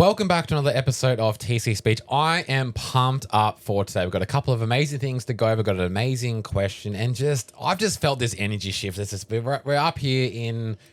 Welcome back to another episode of TC Speech. I am pumped up for today. We've got a couple of amazing things to go over. We've got an amazing question, and I've just felt this energy shift. We're up here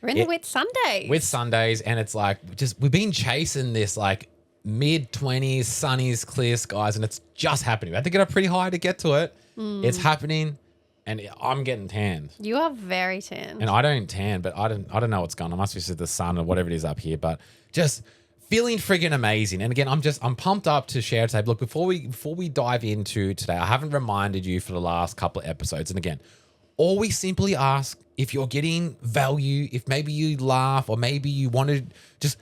We're in the With Sundays. With Sundays, and it's like we've been chasing this like mid-20s, sunnies, clear skies, and it's just happening. We had to get up pretty high to get to it. It's happening, and I'm getting tanned. You are very tanned. And I don't tan, but I don't know what's going on. I must be the sun or whatever it is up here, but just feeling friggin' amazing. And again, I'm pumped up to share today. Look, before we dive into today, I haven't reminded you for the last couple of episodes. And again, all we simply ask, if you're getting value, if maybe you laugh or maybe you want to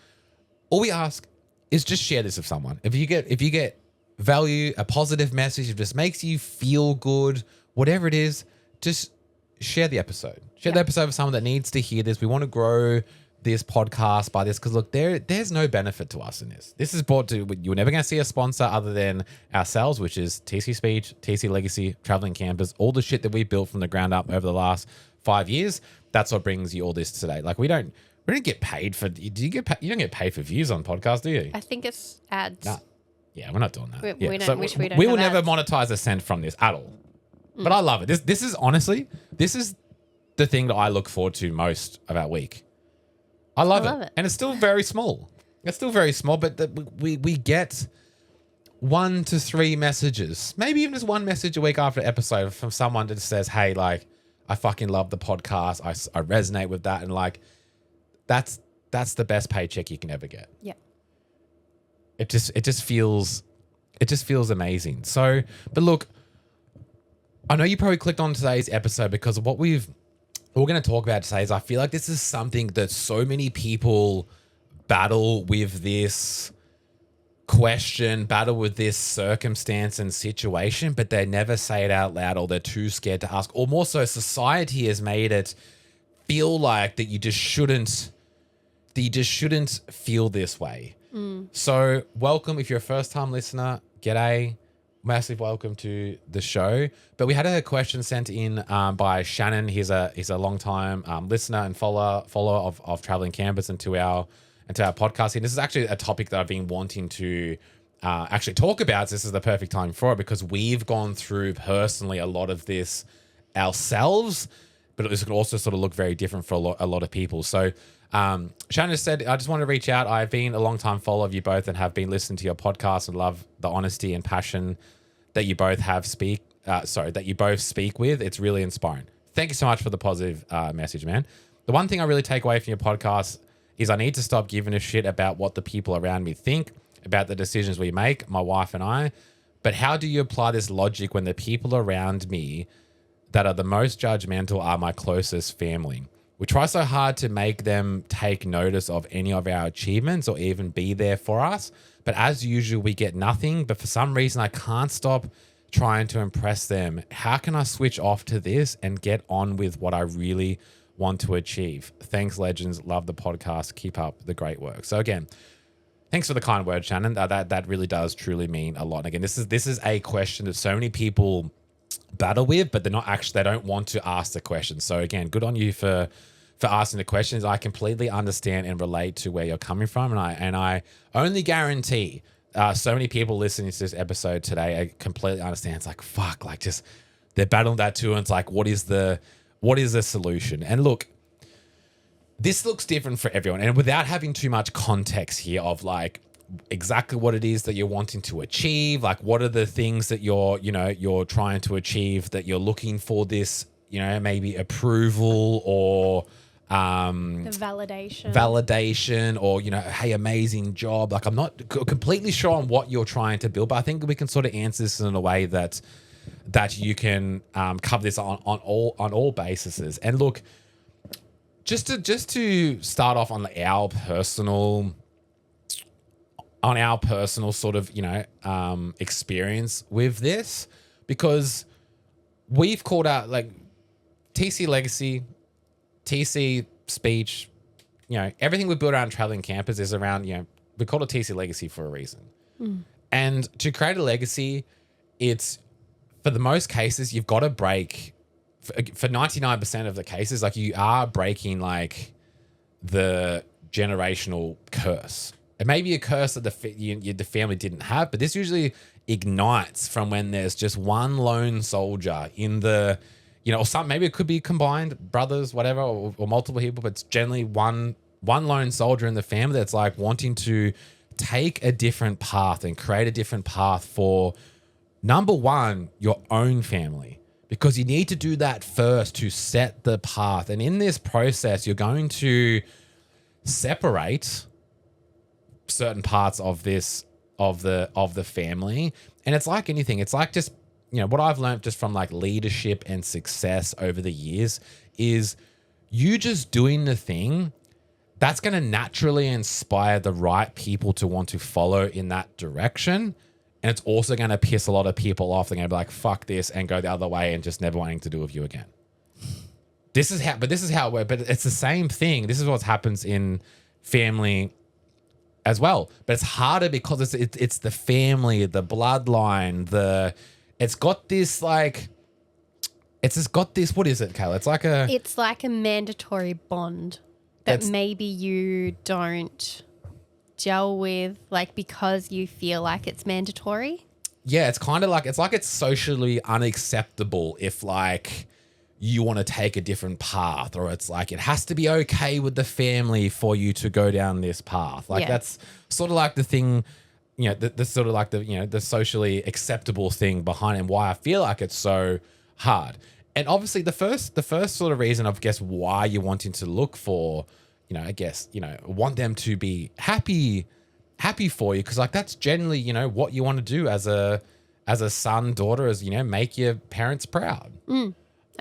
all we ask is just share this with someone. If you get value, a positive message, it just makes you feel good, whatever it is, just share the episode. Share the episode with someone that needs to hear this. We want to grow this podcast by this because look, there's no benefit to us in this. This is brought to, you're never going to see a sponsor other than ourselves, which is TC Speech, TC Legacy, Traveling Campers, all the shit that we built from the ground up over the last 5 years. That's what brings you all this today. Like we don't get paid for. You don't get paid for views on podcasts, do you? I think it's ads. Nah. Yeah, we're not doing that. We will never monetize a cent from this at all. But I love it. This is honestly, this is the thing that I look forward to most of our week. I love it. And it's still very small. It's still very small, but we get 1 to 3 messages, maybe even just one message a week after episode from someone that says, hey, like, I fucking love the podcast. I resonate with that. And like, that's the best paycheck you can ever get. Yeah. It just feels amazing. So, but look, I know you probably clicked on today's episode because of what we're going to talk about today is I feel like this is something that so many people battle with this question, battle with this circumstance and situation, but they never say it out loud or they're too scared to ask. Or more so, society has made it feel like that you just shouldn't feel this way. So welcome. If you're a first-time listener, g'day. Massive welcome to the show. But we had a question sent in by Shannon. He's a long-time listener and follower of Traveling Campers and to our podcast. And this is actually a topic that I've been wanting to actually talk about. So this is the perfect time for it because we've gone through personally a lot of this ourselves, but this can also sort of look very different for a lot of people. So Shannon said, I just want to reach out. I've been a long time follower of you both and have been listening to your podcast and love the honesty and passion that you both speak with. It's really inspiring. Thank you so much for the positive message, man. The one thing I really take away from your podcast is I need to stop giving a shit about what the people around me think about the decisions we make, my wife and I. But how do you apply this logic when the people around me that are the most judgmental are my closest family? We try so hard to make them take notice of any of our achievements or even be there for us. But as usual, we get nothing. But for some reason, I can't stop trying to impress them. How can I switch off to this and get on with what I really want to achieve? Thanks, legends. Love the podcast. Keep up the great work. So again, thanks for the kind words, Shannon. That really does truly mean a lot. And again, this is a question that so many people battle with, but they don't want to ask the question. So again, good on you for asking the questions. I completely understand and relate to where you're coming from. And I only guarantee so many people listening to this episode today, I completely understand. It's like, fuck, like just they're battling that too. And it's like, what is the solution? And look, this looks different for everyone. And without having too much context here of like exactly what it is that you're wanting to achieve, like what are the things that you're trying to achieve, that you're looking for this, maybe approval or the validation or, hey, amazing job. Like I'm not completely sure on what you're trying to build, but I think we can sort of answer this in a way that you can cover this on all bases. And look, just to start off on our personal sort of, experience with this, because we've called out like TC Legacy, TC Speech, everything we built around Traveling Campers is around, we call it TC Legacy for a reason. And to create a legacy, it's, for the most cases, you've got to break, for 99% of the cases, like you are breaking like the generational curse It may be a curse that the family didn't have, but this usually ignites from when there's just one lone soldier in the, or maybe it could be combined brothers, whatever, or multiple people, but it's generally one lone soldier in the family that's like wanting to take a different path and create a different path for, number one, your own family, because you need to do that first to set the path. And in this process, you're going to separate certain parts of the family. And it's like anything. It's like just, what I've learned just from like leadership and success over the years is you just doing the thing that's going to naturally inspire the right people to want to follow in that direction. And it's also going to piss a lot of people off. They're going to be like, fuck this, and go the other way and just never wanting to do with you again. This is how it works. But it's the same thing. This is what happens in family as well. But it's harder because it's the family, the bloodline, it's got this like, it's just got this, what is it, Kayla? It's like a mandatory bond that maybe you don't gel with, like, because you feel like it's mandatory. Yeah, it's kind of like, it's socially unacceptable if like you want to take a different path, or it's like it has to be okay with the family for you to go down this path. Like that's sort of like the thing, the sort of like the socially acceptable thing behind it, and why I feel like it's so hard. And obviously the first sort of reason, I guess, why you're wanting to look for, want them to be happy for you. Cause like that's generally, what you want to do as a son, daughter, is, make your parents proud.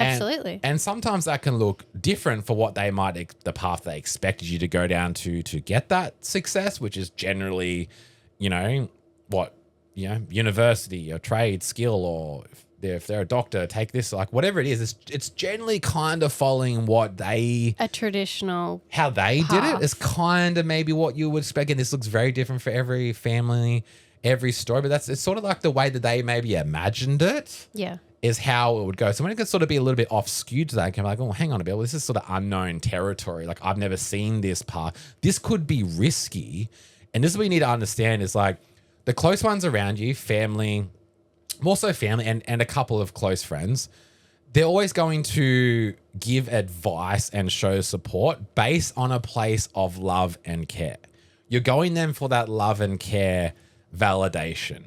Absolutely. And sometimes that can look different for what they the path they expected you to go down to get that success, which is generally, university or trade skill, or if they're a doctor, take this, like whatever it is, it's generally kind of following a traditional how they path. Did it is kind of maybe what you would expect. And this looks very different for every family, every story, but it's sort of like the way that they maybe imagined it. Yeah. Is how it would go. So when it could sort of be a little bit off skewed to that, it can be like, oh, hang on a bit. Well, this is sort of unknown territory. Like I've never seen this path. This could be risky. And this is what you need to understand is like the close ones around you, family, more so family and a couple of close friends, they're always going to give advice and show support based on a place of love and care. You're going them for that love and care validation.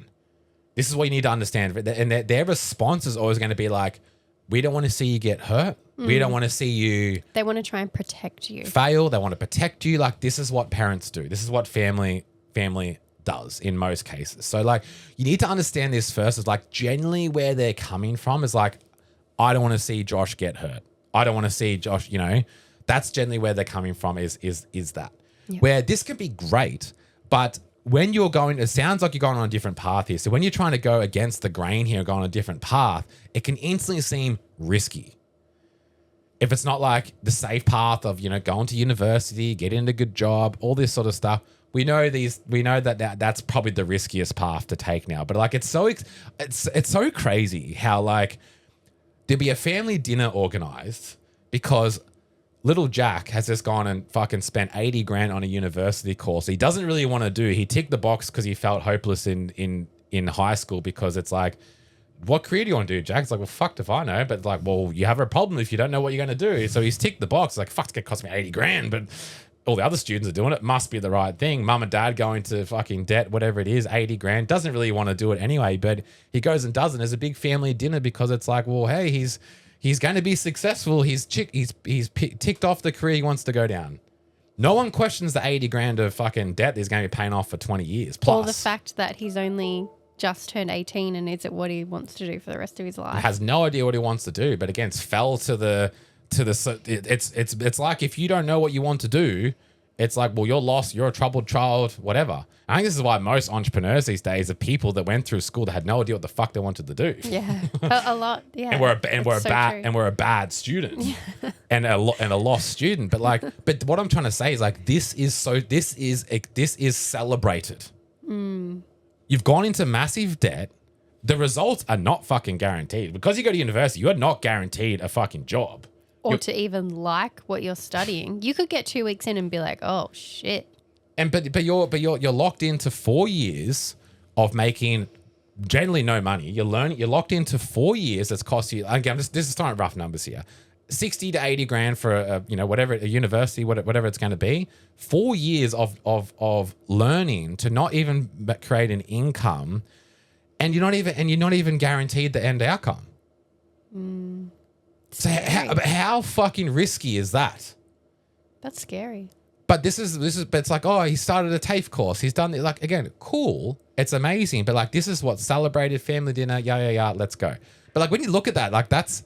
This is what you need to understand. And their response is always going to be like, we don't want to see you get hurt. We don't want to see you. They want to try and protect you. Fail. They want to protect you. Like this is what parents do. This is what family does in most cases. So like you need to understand this first, is like generally where they're coming from is like, I don't want to see Josh get hurt. I don't want to see Josh, that's generally where they're coming from is that. Yep. Where this can be great, but when you're it sounds like you're going on a different path here. So when you're trying to go against the grain here, go on a different path, it can instantly seem risky. If it's not like the safe path of, going to university, getting a good job, all this sort of stuff, we know that's probably the riskiest path to take now. But like, it's so crazy how like there'd be a family dinner organized because little Jack has just gone and fucking spent 80 grand on a university course he doesn't really want to do. He ticked the box because he felt hopeless in high school, because it's like, what career do you want to do, Jack? It's like, well, fucked if I know. But like, well, you have a problem if you don't know what you're going to do. So he's ticked the box. Like, fuck, it's going to cost me 80 grand. But all the other students are doing it. Must be the right thing. Mum and dad going to fucking debt, whatever it is, 80 grand. Doesn't really want to do it anyway. But he goes and does it. There's a big family dinner because it's like, well, hey, he's going to be successful. He's ticked off the career he wants to go down. No one questions the 80 grand of fucking debt that he's going to be paying off for 20 years plus. Or the fact that he's only just turned 18 and is it what he wants to do for the rest of his life. Has no idea what he wants to do, but again, fell to the it's like, if you don't know what you want to do, it's like, well, you're lost, you're a troubled child, whatever. I think this is why most entrepreneurs these days are people that went through school that had no idea what the fuck they wanted to do. Yeah, a lot. Yeah, and we're a bad student, and a lost student. But what I'm trying to say is like, this is celebrated. You've gone into massive debt. The results are not fucking guaranteed. Because you go to university, you are not guaranteed a fucking job. Or to even like what you're studying. You could get 2 weeks in and be like, oh, shit. You're locked into 4 years of making generally no money. You're locked into 4 years that's cost you, again, this is throwing rough numbers here, 60 to 80 grand for a university, whatever it's going to be. 4 years of learning to not even create an income, and you're not even guaranteed the end outcome. So how fucking risky is that? That's scary. But this is but it's like, oh, he started a TAFE course. He's done it. Like, again, cool. It's amazing. But like, this is what celebrated family dinner. Yeah. Let's go. But like, when you look at that, like that's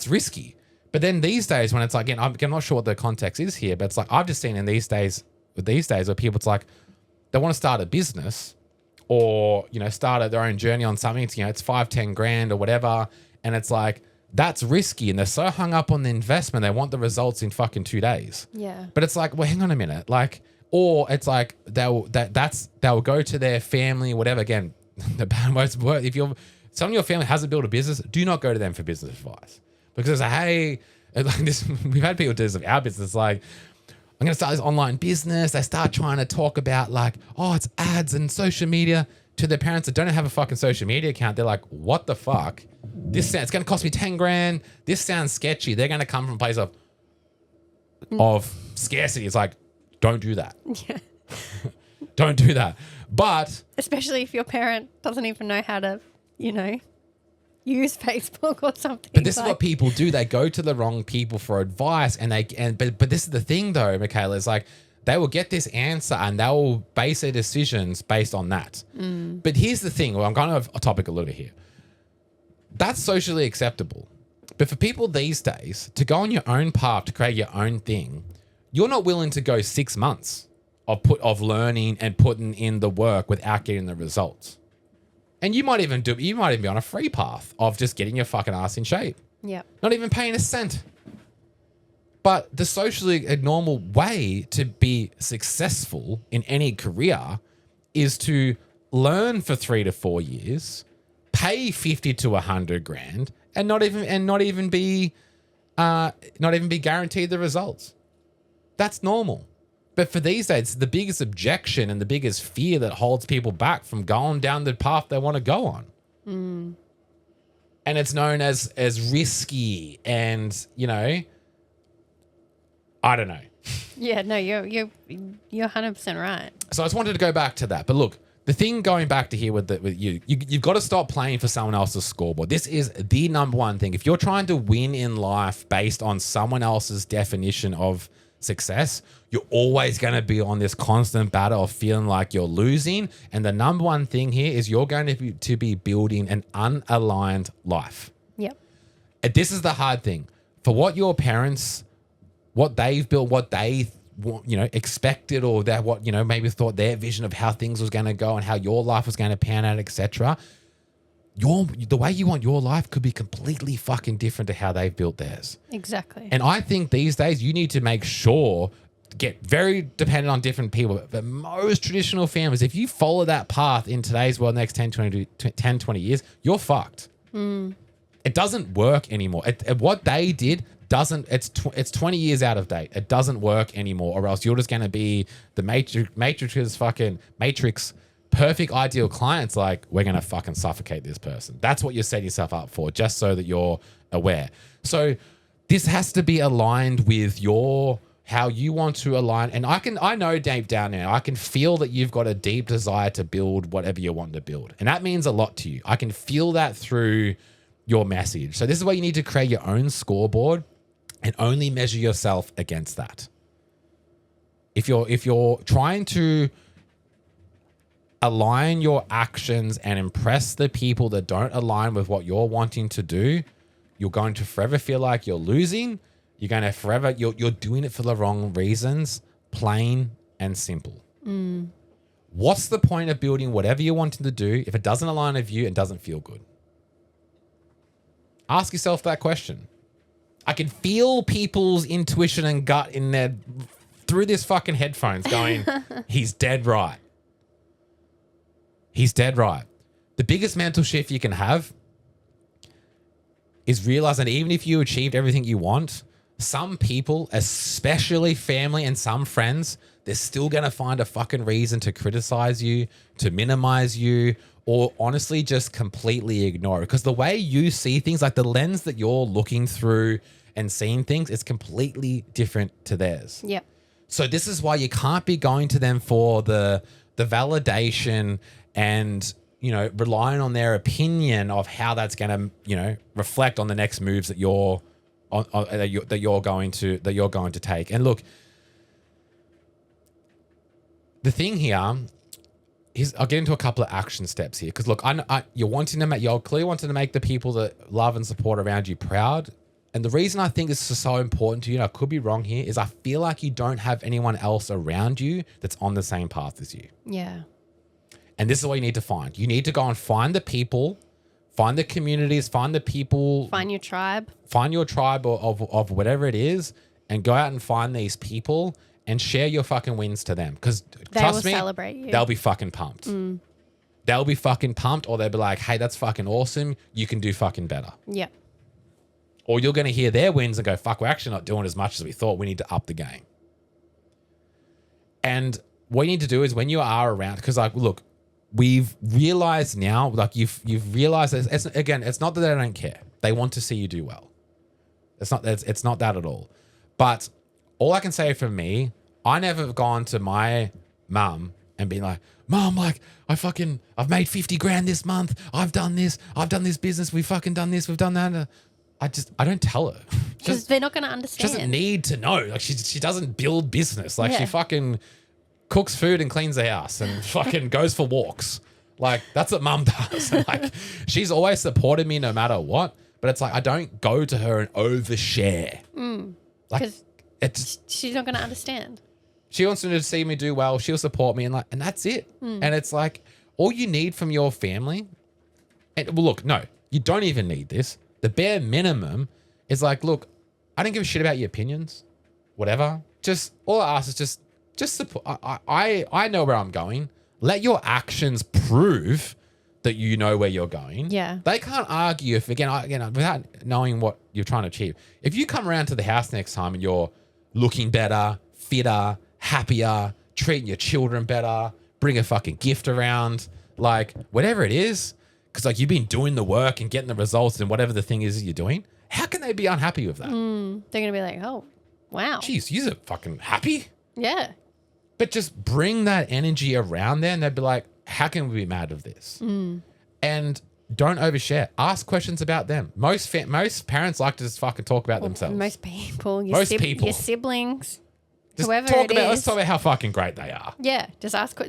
risky. But then these days when it's like, again, I'm not sure what the context is here, but it's like, I've just seen in these days where people, it's like, they want to start a business or, start their own journey on something. It's, it's 5-10 grand or whatever. And it's like, that's risky, and they're so hung up on the investment, they want the results in fucking 2 days. Yeah. But it's like, well, hang on a minute. Like, or it's like they'll go to their family, whatever. Again, the most work, if someone in your family hasn't built a business, do not go to them for business advice. Because it's like, hey, like this, we've had people do this with our business, like, I'm going to start this online business. They start trying to talk about like, oh, it's ads and social media to their parents that don't have a fucking social media account. They're like, what the fuck? It's going to cost me 10 grand. This sounds sketchy. They're going to come from a place of scarcity. It's like, don't do that. Yeah. Don't do that. But especially if your parent doesn't even know how to, use Facebook or something. But this is what people do. They go to the wrong people for advice, but this is the thing though, Michaela, is like, they will get this answer and they will base their decisions based on that. But here's the thing. Well, I'm going off topic a little bit here. That's socially acceptable. But for people these days to go on your own path, to create your own thing, you're not willing to go 6 months of learning and putting in the work without getting the results. And you might even be on a free path of just getting your fucking ass in shape. Yeah. Not even paying a cent. But the socially normal way to be successful in any career is to learn for 3 to 4 years, pay 50 to 100 grand, and not even be guaranteed the results. That's normal. But for these days, the biggest objection and the biggest fear that holds people back from going down the path they want to go on. And it's known as risky and, I don't know. Yeah, no, you're 100% right. So I just wanted to go back to that. But look, the thing going back to here with you've got to stop playing for someone else's scoreboard. This is the number one thing. If you're trying to win in life based on someone else's definition of success, you're always going to be on this constant battle of feeling like you're losing. And the number one thing here is you're going to be building an unaligned life. Yep. And this is the hard thing. For what your parents, what they've built, what they expected, or that what maybe thought their vision of how things was going to go and how your life was going to pan out, etc. The way you want your life could be completely fucking different to how they've built theirs. Exactly. And I think these days you need to make sure, get very dependent on different people, but most traditional families, if you follow that path in today's world, next 10, 20 years, you're fucked. It doesn't work anymore. What they did doesn't, it's 20 years out of date. It doesn't work anymore, or else you're just going to be the Matrix perfect ideal clients. Like, we're going to fucking suffocate this person. That's what you're setting yourself up for, just so that you're aware. So this has to be aligned with how you want to align. And I know deep down now, I can feel that you've got a deep desire to build whatever you want to build. And that means a lot to you. I can feel that through your message. So this is why you need to create your own scoreboard and only measure yourself against that. If you're trying to align your actions and impress the people that don't align with what you're wanting to do, you're going to forever feel like you're losing. You're going to forever, you're doing it for the wrong reasons, plain and simple. What's the point of building whatever you're wanting to do if it doesn't align with you and doesn't feel good? Ask yourself that question. I can feel people's intuition and gut in their through this fucking headphones going, he's dead right. He's dead right. The biggest mental shift you can have is realize that even if you achieved everything you want, some people, especially family and some friends, they're still going to find a fucking reason to criticize you, to minimize you, or honestly just completely ignore it. Because the way you see things, like the lens that you're looking through and seeing things, is completely different to theirs. Yep. So this is why you can't be going to them for the validation and, you know, relying on their opinion of how that's going to, you know, reflect on the next moves that you're going to take. And look, the thing here is, I'll get into a couple of action steps here, because look, you're clearly wanting to make the people that love and support around you proud. And the reason I think this is so important to you, and I could be wrong here, is I feel like you don't have anyone else around you that's on the same path as you. Yeah. And this is what you need to find. You need to go and find the people, find the communities, find the people. Find your tribe. Find your tribe of whatever it is, and go out and find these people and share your fucking wins to them. Because trust me, celebrate you. They'll be fucking pumped. They'll be fucking pumped, or they'll be like, hey, that's fucking awesome. You can do fucking better. Yep. Or you're going to hear their wins and go, fuck, we're actually not doing as much as we thought. We need to up the game. And what you need to do is, when you are around, because like, look, we've realized now, like you've realized that it's not that they don't care. They want to see you do well. It's not that at all. But all I can say for me, I never have gone to my mum and been like, Mom, like I've made 50 grand this month. I've done this business. We've fucking done this. We've done that. I don't tell her. Because they're not going to understand. She doesn't need to know. Like she doesn't build business. Like she fucking cooks food and cleans the house and fucking goes for walks. Like that's what mum does. And like she's always supported me no matter what. But it's like I don't go to her and overshare. Like she's not going to understand. She wants to see me do well. She'll support me, and that's it. And it's like all you need from your family. And well, look, no, you don't even need this. The bare minimum is like, look, I don't give a shit about your opinions, whatever. Just all I ask is just support. I know where I'm going. Let your actions prove that you know where you're going. Yeah. They can't argue if again without knowing what you're trying to achieve. If you come around to the house next time and you're looking better, fitter, happier, treating your children better, bring a fucking gift around, like whatever it is, because like you've been doing the work and getting the results and whatever the thing is you're doing, how can they be unhappy with that? They're going to be like, oh, wow. Jeez, you're fucking happy? Yeah. But just bring that energy around there and they'd be like, how can we be mad of this? And don't overshare. Ask questions about them. Most parents like to just fucking talk about themselves. Most people. Your siblings. Just whoever let's talk about how fucking great they are. Yeah. Ask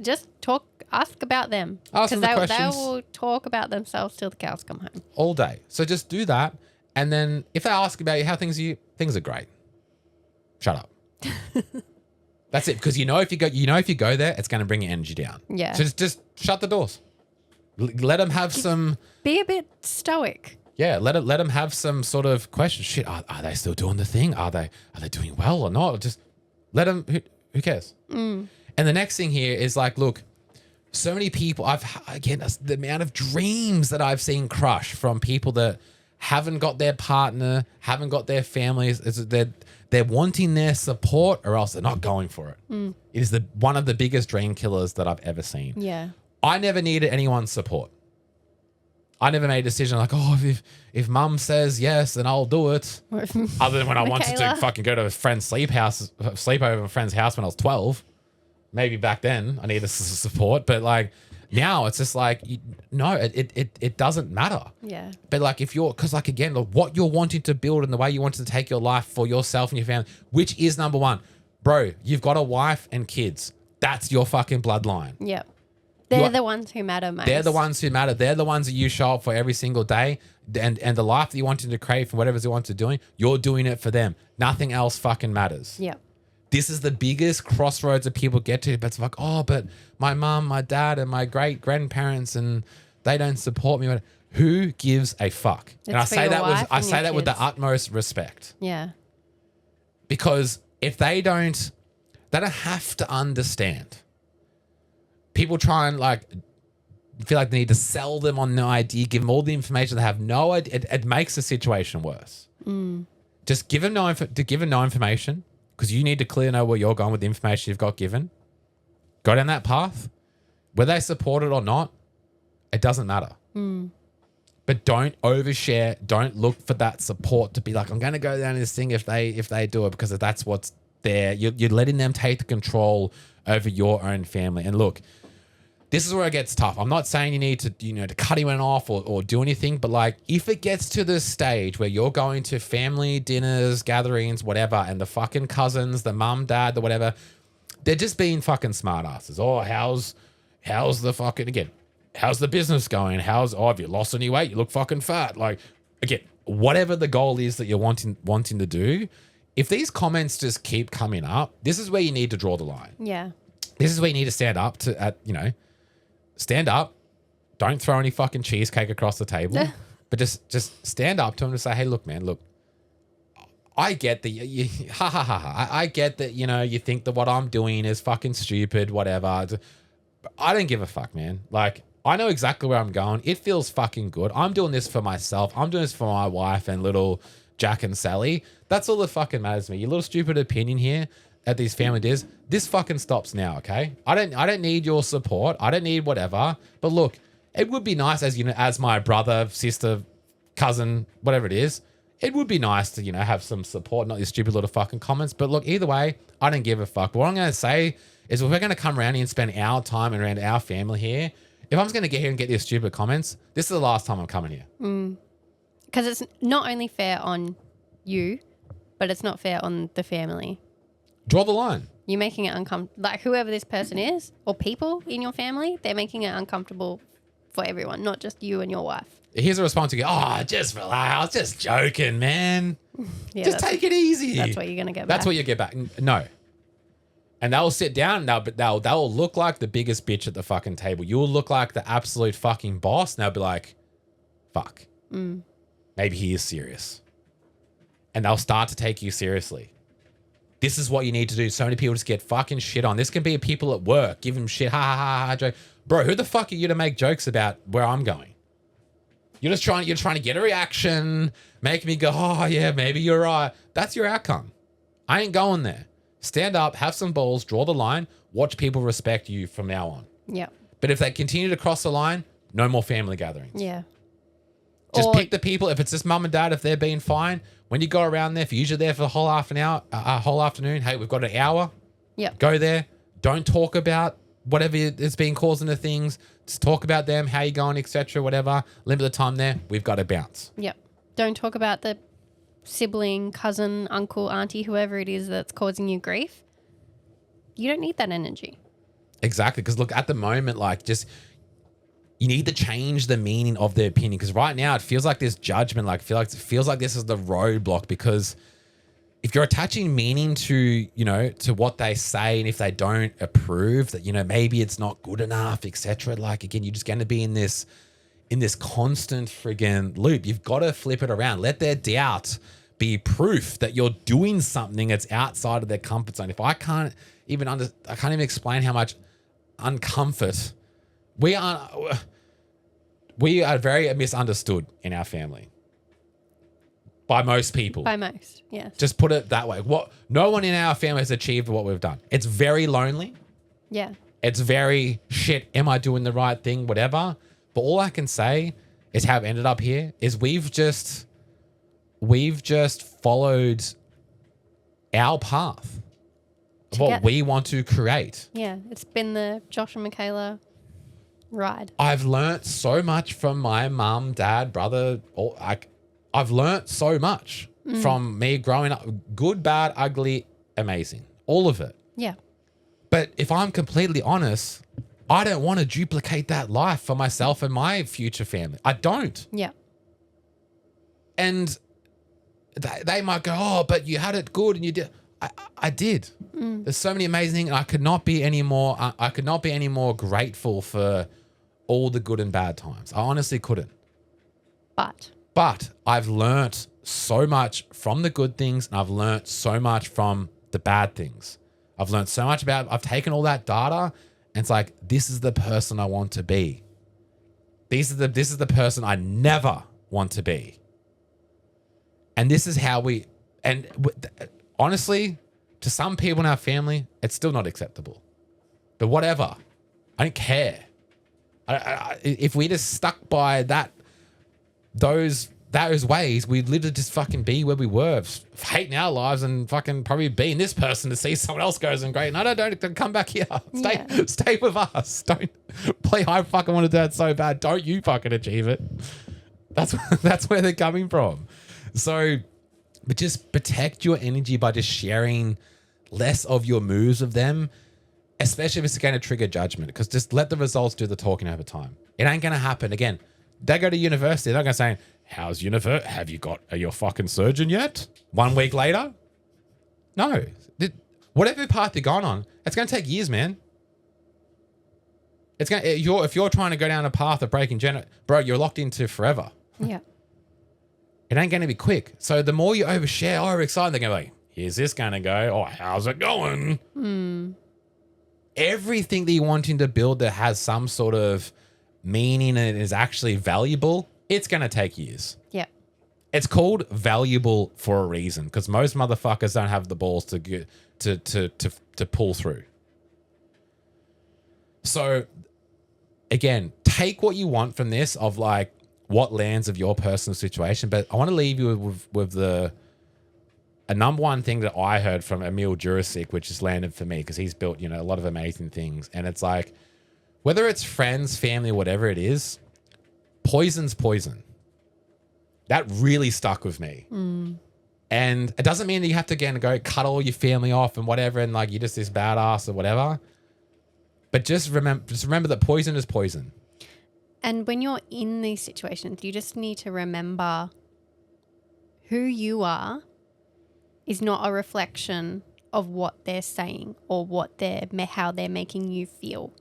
about them. Ask them the Because questions. they will talk about themselves till the cows come home. All day. So just do that. And then if they ask about you, how things are great. Shut up. That's it. Because if you go there, it's going to bring your energy down. Yeah. So just shut the doors. Let them have some. Be a bit stoic. Yeah. Let them have some sort of question. Shit. Are they still doing the thing? Are they doing well or not? Just let them. Who cares? And the next thing here is like, look, so many people. The amount of dreams that I've seen crush from people that haven't got their partner, haven't got their families. They're wanting their support, or else they're not going for it. It is one of the biggest dream killers that I've ever seen. Yeah. I never needed anyone's support. I never made a decision like, oh, if mum says yes, then I'll do it. Other than when I wanted to fucking go to a friend's sleep over a friend's house when I was 12. Maybe back then I needed support, but like now it's just like, it doesn't matter. Yeah. But like because like again, look, what you're wanting to build and the way you want to take your life for yourself and your family, which is number one, bro, you've got a wife and kids. That's your fucking bloodline. Yep. They're the ones who matter most. They're the ones who matter. They're the ones that you show up for every single day. And the life that you wanted to create from whatever you want to doing, you're doing it for them. Nothing else fucking matters. Yep. This is the biggest crossroads that people get to. But it's like, oh, but my mum, my dad, and my great grandparents, and they don't support me. Who gives a fuck? And I say that with the utmost respect. Yeah. Because if they don't have to understand. People try and like feel like they need to sell them on the idea, give them all the information they have no idea. It makes the situation worse. Just give them no information, because you need to clearly know where you're going with the information you've got given. Go down that path. Whether they support it or not, it doesn't matter. But don't overshare. Don't look for that support to be like, I'm going to go down this thing if they do it, because that's what's there. You're letting them take the control over your own family. And look, this is where it gets tough. I'm not saying you need to, to cut anyone off or do anything, but like if it gets to this stage where you're going to family dinners, gatherings, whatever, and the fucking cousins, the mum, dad, the whatever, they're just being fucking smartasses. Oh, how's the fucking, again, how's the business going? Have you lost any weight? You look fucking fat. Like, again, whatever the goal is that you're wanting to do, if these comments just keep coming up, this is where you need to draw the line. Yeah. This is where you need to stand up stand up. Don't throw any fucking cheesecake across the table, but just stand up to them and say, hey, look, man, look, I get that I get that, you think that what I'm doing is fucking stupid, whatever. I don't give a fuck, man. Like, I know exactly where I'm going. It feels fucking good. I'm doing this for myself. I'm doing this for my wife and little Jack and Sally. That's all that fucking matters to me. Your little stupid opinion here at these family dinners, this fucking stops now, okay? I don't need your support. I don't need whatever. But look, it would be nice as my brother, sister, cousin, whatever it is, it would be nice to, have some support, not these stupid little fucking comments. But look, either way, I don't give a fuck. What I'm going to say is if we're going to come around here and spend our time around our family here, if I'm just going to get here and get these stupid comments, this is the last time I'm coming here. Because it's not only fair on you, but it's not fair on the family. Draw the line. You're making it uncomfortable. Like whoever this person is or people in your family, they're making it uncomfortable for everyone, not just you and your wife. Here's a response you go, oh, just relax. I was just joking, man. Yeah, just take it easy. That's what you're going to get back. That's what you get back. No. And they'll sit down and they'll look like the biggest bitch at the fucking table. You'll look like the absolute fucking boss. And they'll be like, fuck. Maybe he is serious. And they'll start to take you seriously. This is what you need to do. So many people just get fucking shit on. This can be people at work. Give them shit. Ha, ha, ha, ha, joke. Bro, who the fuck are you to make jokes about where I'm going? You're trying to get a reaction, make me go, oh, yeah, maybe you're right. That's your outcome. I ain't going there. Stand up, have some balls, draw the line, watch people respect you from now on. Yeah. But if they continue to cross the line, no more family gatherings. Yeah. Just pick the people. If it's just mum and dad, if they're being fine, when you go around there, if you're usually there for a whole whole afternoon, hey, we've got an hour. Yeah. Go there. Don't talk about whatever is being causing the things. Just talk about them, how you going, etc., whatever. Limit the time there. We've got to bounce. Yep. Don't talk about the sibling, cousin, uncle, auntie, whoever it is that's causing you grief. You don't need that energy. Exactly. Because look, at the moment, you need to change the meaning of their opinion. Because right now it feels like this judgment, it feels like this is the roadblock. Because if you're attaching meaning to what they say, and if they don't approve that, maybe it's not good enough, etc. Again, you're just going to be in this constant friggin' loop. You've got to flip it around. Let their doubt be proof that you're doing something that's outside of their comfort zone. If I can't even explain how much uncomfort we are very misunderstood in our family. By most people. By most, yes. Just put it that way. No one in our family has achieved what we've done. It's very lonely. Yeah. It's very shit. Am I doing the right thing? Whatever. But all I can say is how I've ended up here is we've just followed our path of what we want to create. Yeah. It's been the Josh and Michaela ride. I've learnt so much from my mum, dad, brother. I've learnt so much from me growing up. Good, bad, ugly, amazing. All of it. Yeah. But if I'm completely honest, I don't want to duplicate that life for myself and my future family. I don't. Yeah. And they might go, oh, but you had it good and you did. I did. There's so many amazing things. And I could not be any more grateful for all the good and bad times. I honestly couldn't. But I've learnt so much from the good things, and I've learnt so much from the bad things. I've learnt so much I've taken all that data, and it's like, this is the person I want to be. This is the person I never want to be. And this is how we And honestly, to some people in our family, it's still not acceptable. But whatever. I don't care. If we just stuck by those ways, we'd literally just fucking be where we were, hating our lives and fucking probably being this person to see someone else goes and great. No, don't come back here. Stay with us. Don't play. I fucking want to do that so bad. Don't you fucking achieve it. That's where they're coming from. So, but just protect your energy by just sharing less of your moves of them, especially if it's going to trigger judgment, because just let the results do the talking over time. It ain't going to happen. Again, they go to university. They're not going to say, how's university? Are you a fucking surgeon yet? 1 week later? No. Whatever path you're going on, it's going to take years, man. If you're trying to go down a path of breaking bro, you're locked into forever. Yeah. It ain't going to be quick. So the more you overshare, we're excited. They're going to be like, here's this going to go. Oh, how's it going? Everything that you're wanting to build that has some sort of meaning and is actually valuable, it's going to take years. Yeah. It's called valuable for a reason, because most motherfuckers don't have the balls to pull through. So again, take what you want from this of like what lands of your personal situation. But I want to leave you with a number one thing that I heard from Emil Jurasic, which has landed for me because he's built, a lot of amazing things. And it's like, whether it's friends, family, whatever it is, poison's poison. That really stuck with me. And it doesn't mean that you have to again go cut all your family off and whatever, and like you're just this badass or whatever. But just remember that poison is poison. And when you're in these situations, you just need to remember who you are is not a reflection of what they're saying or how they're making you feel.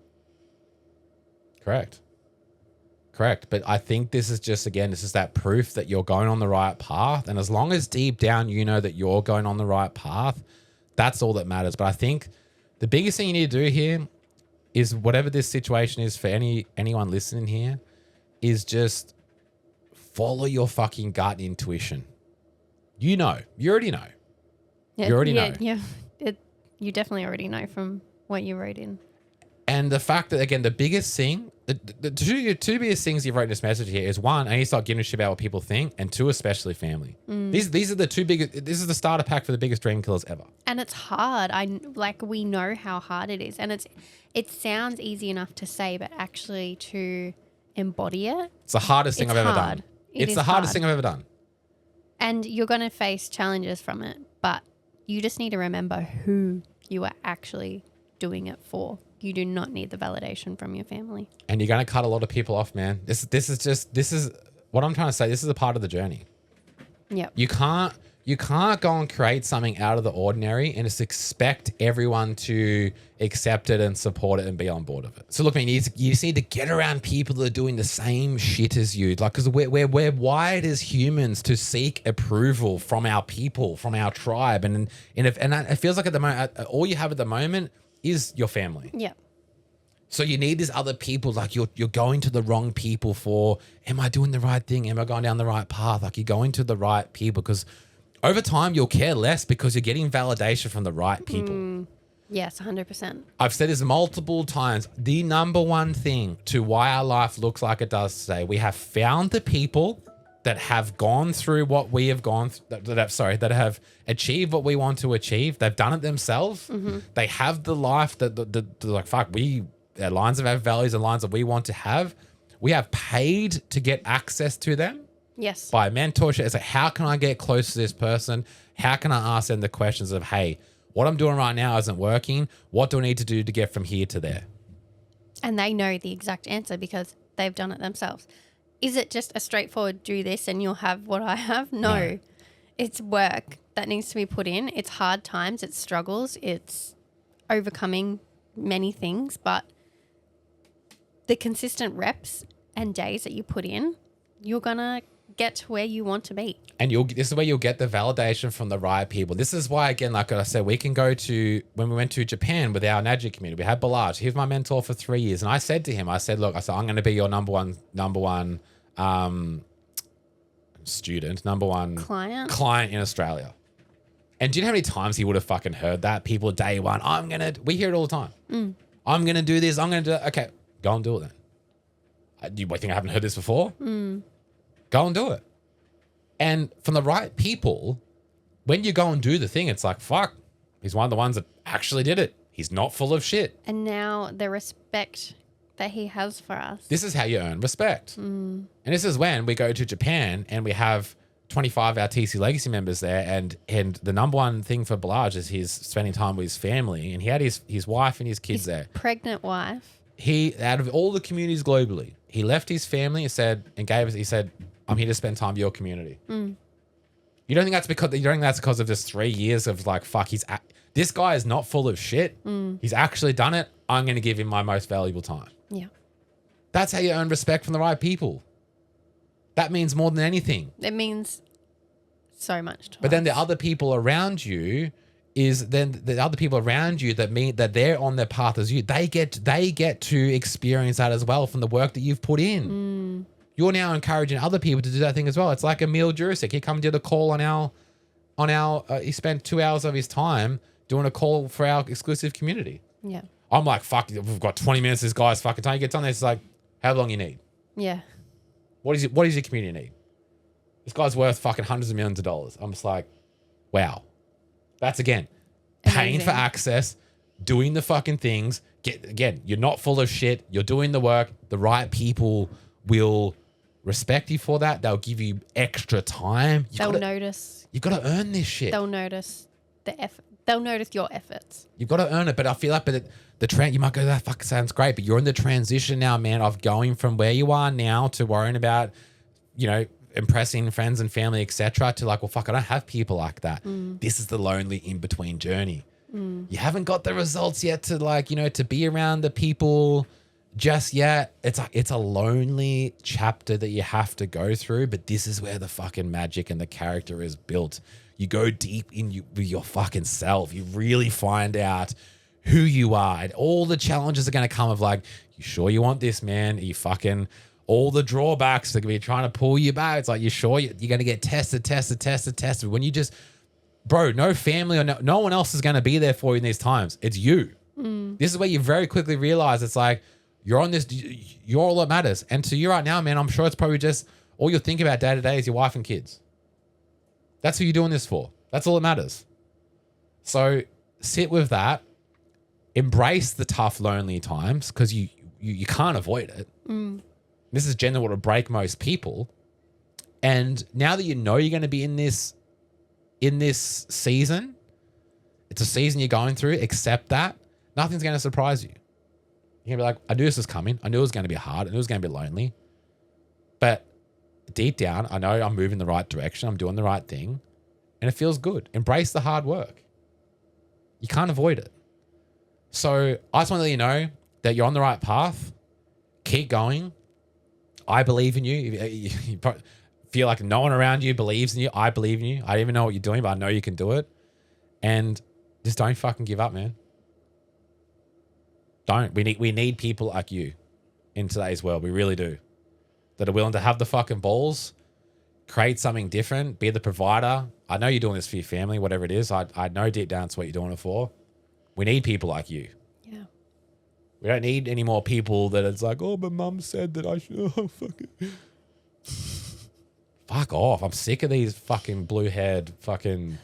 Correct. But I think this is that proof that you're going on the right path. And as long as deep down you know that you're going on the right path, that's all that matters. But I think the biggest thing you need to do here is, whatever this situation is for anyone listening here, is just follow your fucking gut intuition. You already know. Yeah, you already know. Yeah, you definitely already know from what you wrote in. And the fact that, again, the biggest thing, the two biggest things you've wrote in this message here is, one, I need to start giving a shit about what people think, and two, especially family. These are the two biggest. This is the starter pack for the biggest dream killers ever. And it's hard. We know how hard it is, and it sounds easy enough to say, but actually to embody it, it's the hardest thing I've ever done. It's the hardest thing I've ever done. And you're going to face challenges from it, but you just need to remember who you are actually doing it for. You do not need the validation from your family. And you're going to cut a lot of people off, man. This is what I'm trying to say. This is a part of the journey. Yep. You can't go and create something out of the ordinary and just expect everyone to accept it and support it and be on board with it. So look, man, you just need to get around people that are doing the same shit as you. Like, because we're wired as humans to seek approval from our people, from our tribe. And it feels like at the moment, all you have at the moment is your family. Yeah. So you need these other people, like you're going to the wrong people for, am I doing the right thing? Am I going down the right path? Like, you're going to the right people, because over time you'll care less because you're getting validation from the right people. Yes, 100%. I've said this multiple times. The number one thing to why our life looks like it does today, we have found the people that have gone through what we have gone that have achieved what we want to achieve. They've done it themselves. They have the life that like, fuck, we aligns of our values and lines that we want to have. We have paid to get access to them. Yes. By mentorship. It's like, how can I get close to this person? How can I ask them the questions of, hey, what I'm doing right now isn't working. What do I need to do to get from here to there? And they know the exact answer because they've done it themselves. Is it just a straightforward do this and you'll have what I have? No. It's work that needs to be put in. It's hard times. It's struggles. It's overcoming many things. But the consistent reps and days that you put in, you're going to get to where you want to be. And this is where you'll get the validation from the right people. This is why, again, like I said, we can go to, when we went to Japan with our Naji community, we had Balaj. He was my mentor for 3 years. And I said to him, look, I'm going to be your number one student, number one client in Australia. And do you know how many times he would have fucking heard that? People day one, we hear it all the time. I'm going to do this. I'm going to do that. Okay, go and do it then. Do you think I haven't heard this before? Go and do it. And from the right people, when you go and do the thing, it's like, fuck, he's one of the ones that actually did it. He's not full of shit. And now the respect that he has for us. This is how you earn respect. And this is when we go to Japan and we have 25 our TC Legacy members there, and the number one thing for Balaj is he's spending time with his family, and he had his wife and his kids there. Pregnant wife. He, out of all the communities globally, he left his family and said, I'm here to spend time with your community. You don't think that's because of just 3 years of like, fuck, this guy is not full of shit. He's actually done it. I'm going to give him my most valuable time. Yeah. That's how you earn respect from the right people. That means more than anything. It means so much to But us. then the other people around you that mean that they're on their path as you, they get to experience that as well from the work that you've put in. You're now encouraging other people to do that thing as well. It's like Emil Jurisic. He come and did a call on our he spent 2 hours of his time doing a call for our exclusive community. Yeah. I'm like, fuck, we've got 20 minutes. This guy's fucking time. He gets on there. It's like, how long you need? Yeah. What does your community need? This guy's worth fucking hundreds of millions of dollars. I'm just like, wow. That's again, paying for access, doing the fucking things. You're not full of shit. You're doing the work. The right people will respect you for that. They'll give you extra time. They'll notice. You've got to earn this shit. They'll notice the effort. They'll notice your efforts. You've got to earn it. But I feel like the trend, you might go, that fucking sounds great, but you're in the transition now, man, of going from where you are now to worrying about, impressing friends and family, etc., to like, well, fuck, I don't have people like that. This is the lonely in-between journey. You haven't got the results yet to like, to be around the people just yet. It's a lonely chapter that you have to go through, but this is where the fucking magic and the character is built. You go deep with your fucking self. You really find out who you are, and all the challenges are going to come of like, you sure you want this, man? Are you fucking, all the drawbacks are going to be trying to pull you back. It's like, you sure you're going to get tested. When you just, bro, no family or no one else is going to be there for you in these times. It's you. This is where you very quickly realize it's like, you're on this, you're all that matters. And to you right now, man, I'm sure it's probably just all you'll think about day to day is your wife and kids. That's who you're doing this for. That's all that matters. So sit with that. Embrace the tough, lonely times because you can't avoid it. This is generally what will break most people. And now that you know you're going to be in this season, it's a season you're going through, accept that. Nothing's going to surprise you. You're going to be like, I knew this was coming. I knew it was going to be hard. I knew it was going to be lonely. But deep down, I know I'm moving the right direction. I'm doing the right thing. And it feels good. Embrace the hard work. You can't avoid it. So I just want to let you know that you're on the right path. Keep going. I believe in you. You feel like no one around you believes in you. I believe in you. I don't even know what you're doing, but I know you can do it. And just don't fucking give up, man. Don't. We need people like you in today's world. We really do. That are willing to have the fucking balls, create something different, be the provider. I know you're doing this for your family, whatever it is. I know deep down it's what you're doing it for. We need people like you. Yeah. We don't need any more people that it's like, oh, my mum said that I should. Oh, fuck it. Fuck off. I'm sick of these fucking blue-haired fucking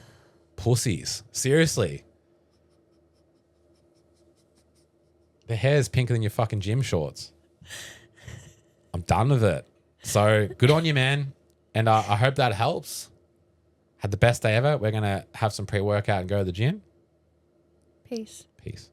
pussies. Seriously. The hair's pinker than your fucking gym shorts. I'm done with it. So good on you, man. And I hope that helps. Had the best day ever. We're going to have some pre-workout and go to the gym. Peace. Peace.